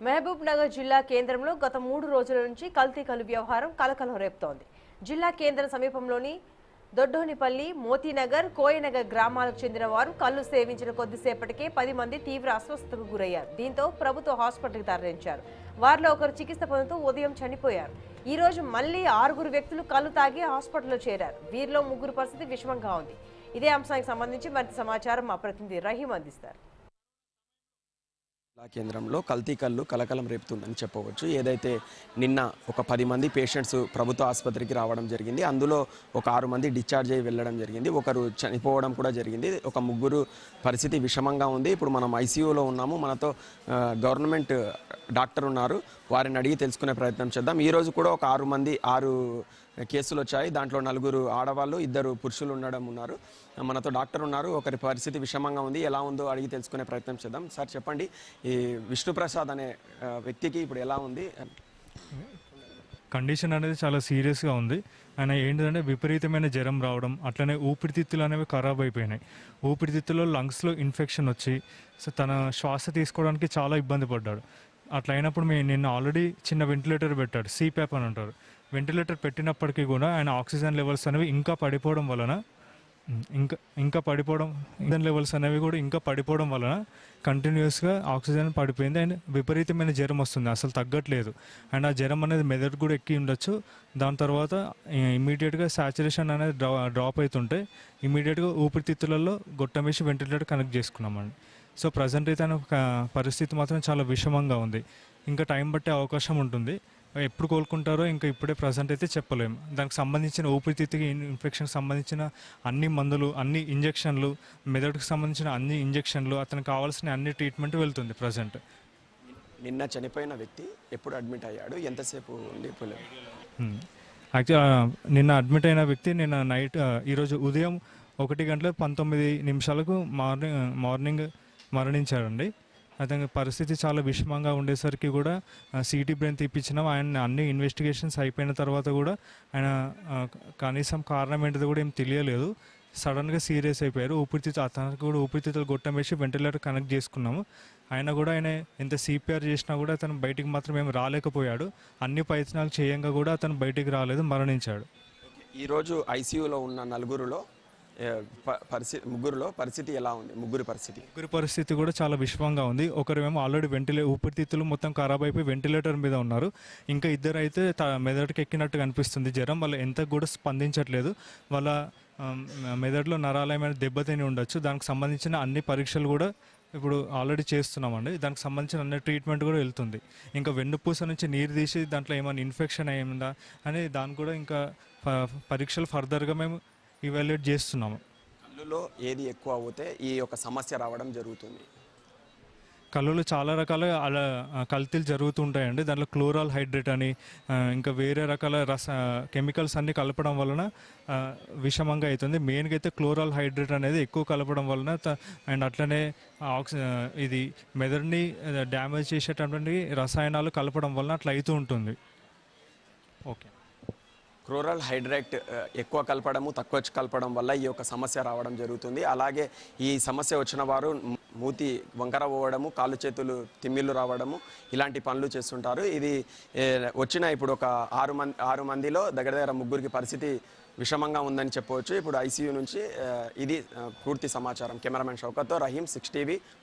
మహబూబ్ నగర్ జిల్లా కేంద్రంలో గత 3 రోజుల నుంచి కల్తీ కల్లు వ్యవహారం కలకలం రేపుతోంది. జిల్లా కేంద్ర సమీపంలోని దొడ్డోనిపల్లి, మోతీనగర్, కోయనగర్ గ్రామాలకు చెందిన వారు కల్లు సేవించిన కొద్దిసేపటికే 10 మంది తీవ్ర అస్వస్థతకు గురయ్యారు. దీంతో ప్రభుత్వ హాస్పిటల్కి తరలించారు. వారిలో ఒకరు చికిత్స పొందుతూ ఉదయం చనిపోయారు. ఈ రోజు మళ్లీ 6 వ్యక్తులు కల్లు తాగి హాస్పిటల్లో చేరారు. వీరిలో 3 పరిస్థితి విషమంగా ఉంది. ఇదే అంశానికి సంబంధించి మరింత సమాచారం మా ప్రతినిధి రహీం అందిస్తారు. కేంద్రంలో కల్తీ కల్లు కలకలం రేపుతుందని చెప్పవచ్చు. ఏదైతే నిన్న ఒక 10 మంది పేషెంట్స్ ప్రభుత్వ ఆసుపత్రికి రావడం జరిగింది. అందులో ఒక 6 మంది డిశ్చార్జ్ అయ్యి వెళ్ళడం జరిగింది. ఒకరు చనిపోవడం కూడా జరిగింది. ఒక 3 పరిస్థితి విషమంగా ఉంది. ఇప్పుడు మనం ఐసీయూలో ఉన్నాము. మనతో గవర్నమెంట్ డాక్టర్ ఉన్నారు. వారిని అడిగి తెలుసుకునే ప్రయత్నం చేద్దాం. ఈరోజు కూడా ఒక 6 కేసులు వచ్చాయి. దాంట్లో 4 ఆడవాళ్ళు, 2 పురుషులు ఉన్నారు. మనతో డాక్టర్ ఉన్నారు. ఒకరి పరిస్థితి విషమంగా ఉంది. ఎలా ఉందో అడిగి తెలుసుకునే ప్రయత్నం చేద్దాం. సార్ చెప్పండి, ఈ విష్ణుప్రసాద్ అనే వ్యక్తికి ఇప్పుడు ఎలా ఉంది? కండిషన్ అనేది చాలా సీరియస్గా ఉంది. ఆయన ఏంటంటే విపరీతమైన జ్వరం రావడం, అట్లనే ఊపిరితిత్తులు అనేవి ఖరాబ్ అయిపోయినాయి. ఊపిరితిత్తులో లంగ్స్లో ఇన్ఫెక్షన్ వచ్చి తన శ్వాస తీసుకోవడానికి చాలా ఇబ్బంది పడ్డాడు. అట్లా అయినప్పుడు నిన్న ఆల్రెడీ చిన్న వెంటిలేటర్ పెట్టాడు, సిప్యాప్ అని అంటారు. వెంటిలేటర్ పెట్టినప్పటికీ కూడా ఆయన ఆక్సిజన్ లెవెల్స్ అనేవి ఇంకా పడిపోవడం వలన కంటిన్యూస్గా ఆక్సిజన్ పడిపోయింది. అండ్ విపరీతమైన జ్వరం వస్తుంది, అసలు తగ్గట్లేదు. అండ్ ఆ జ్వరం అనేది మెదడు కూడా ఎక్కి ఉండొచ్చు. దాని తర్వాత ఇమీడియట్గా సాచురేషన్ అనేది డ్రాప్ అవుతుంటే ఇమీడియట్గా ఊపిరితిత్తులలో గొట్టం వేసి వెంటిలేటర్ కనెక్ట్ చేసుకున్నామండి. సో ప్రజెంట్ అయితే పరిస్థితి మాత్రం చాలా విషమంగా ఉంది. ఇంకా టైం పట్టే అవకాశం ఉంటుంది. ఎప్పుడు కోలుకుంటారో ఇంకా ఇప్పుడే ప్రజెంట్ అయితే చెప్పలేము. దానికి సంబంధించిన ఊపిరితిత్తుకి ఇన్ఫెక్షన్కి సంబంధించిన అన్ని మందులు, అన్ని ఇంజెక్షన్లు, మెదడుకు సంబంధించిన అన్ని ఇంజెక్షన్లు, అతనికి కావాల్సిన అన్ని ట్రీట్మెంట్ వెళ్తుంది ప్రజెంట్. నిన్న చనిపోయిన వ్యక్తి ఎప్పుడు అడ్మిట్ అయ్యాడు? ఎంతసేపు ఉండిపోలేదు? యాక్చువల్ నిన్న అడ్మిట్ అయిన వ్యక్తి నిన్న నైట్, ఈరోజు ఉదయం 1:19 మార్నింగ్ మరణించాడండి. అతని పరిస్థితి చాలా విషమంగా ఉండేసరికి కూడా సిటీ బ్రెయిన్ తీపించినాం. ఆయన అన్ని ఇన్వెస్టిగేషన్స్ అయిపోయిన తర్వాత కూడా ఆయన కనీసం కారణం ఏంటిదో కూడా ఏం తెలియలేదు. సడన్గా సీరియస్ అయిపోయారు. అతనికి కూడా ఊపిరితిత్తులు గొట్టం వేసి వెంటిలేటర్ కనెక్ట్ చేసుకున్నాము. ఆయన ఎంత సిపిఆర్ చేసినా కూడా అతను బయటికి మాత్రం ఏం రాలేకపోయాడు. అన్ని ప్రయత్నాలు చేయంగా కూడా అతను బయటికి రాలేదు, మరణించాడు. ఈరోజు ఐసీయూలో ఉన్న 4 ముగ్గురులో పరిస్థితి ఎలా ఉంది? ముగ్గురి పరిస్థితి కూడా చాలా విషమంగా ఉంది. ఒకరేమో ఆల్రెడీ ఊపిరితిత్తులు మొత్తం ఖరాబ్ అయిపోయి వెంటిలేటర్ మీద ఉన్నారు. ఇంకా 2 అయితే మెదడుకి ఎక్కినట్టుగా అనిపిస్తుంది జ్వరం. వాళ్ళు ఎంత కూడా స్పందించట్లేదు. వాళ్ళ మెదడులో నరాలు ఏమైనా దెబ్బతిని ఉండొచ్చు. దానికి సంబంధించిన అన్ని పరీక్షలు కూడా ఇప్పుడు ఆల్రెడీ చేస్తున్నామండి. దానికి సంబంధించిన అన్ని ట్రీట్మెంట్ కూడా వెళ్తుంది. ఇంకా వెన్నుపూస నుంచి నీరు తీసి దాంట్లో ఏమైనా ఇన్ఫెక్షన్ అయిందా అని దాన్ని కూడా ఇంకా పరీక్షలు ఫర్దర్గా మేము ఇవాల్యుయేట్ చేస్తున్నాము. కళ్ళులో ఏది ఎక్కువ అవుతే ఈ యొక్క సమస్య రావడం జరుగుతుంది? కళ్ళులో చాలా రకాల కల్తీలు జరుగుతూ ఉంటాయండి. దాంట్లో క్లోరాల్ హైడ్రేట్ అని ఇంకా వేరే రకాల కెమికల్స్ అన్నీ కలపడం వలన విషమంగా అవుతుంది. మెయిన్గా అయితే క్లోరాల్ హైడ్రేట్ అనేది ఎక్కువ కలపడం వలన అండ్ అట్లనే ఇది మెదడుని డ్యామేజ్ చేసేటటువంటి రసాయనాలు కలపడం వలన అట్లా అవుతూ ఉంటుంది. ఓకే, క్లోరల్ హైడ్రేట్ ఎక్కువ కలపడము, తక్కువ కలపడం వల్ల ఈ యొక్క సమస్య రావడం జరుగుతుంది. అలాగే ఈ సమస్య వచ్చిన వారు మూతి వంకర పోవడము, కాళ్ళు చేతులు తిమ్మిళ్ళు రావడము, ఇలాంటి పనులు చేస్తుంటారు. ఇది వచ్చిన ఇప్పుడు ఒక 6 మందిలో దగ్గర 3 పరిస్థితి విషమంగా ఉందని చెప్పవచ్చు. ఇప్పుడు ఐసీయూ నుంచి ఇది పూర్తి సమాచారం. Cameraman షౌకత్తో Rahim, 6 TV,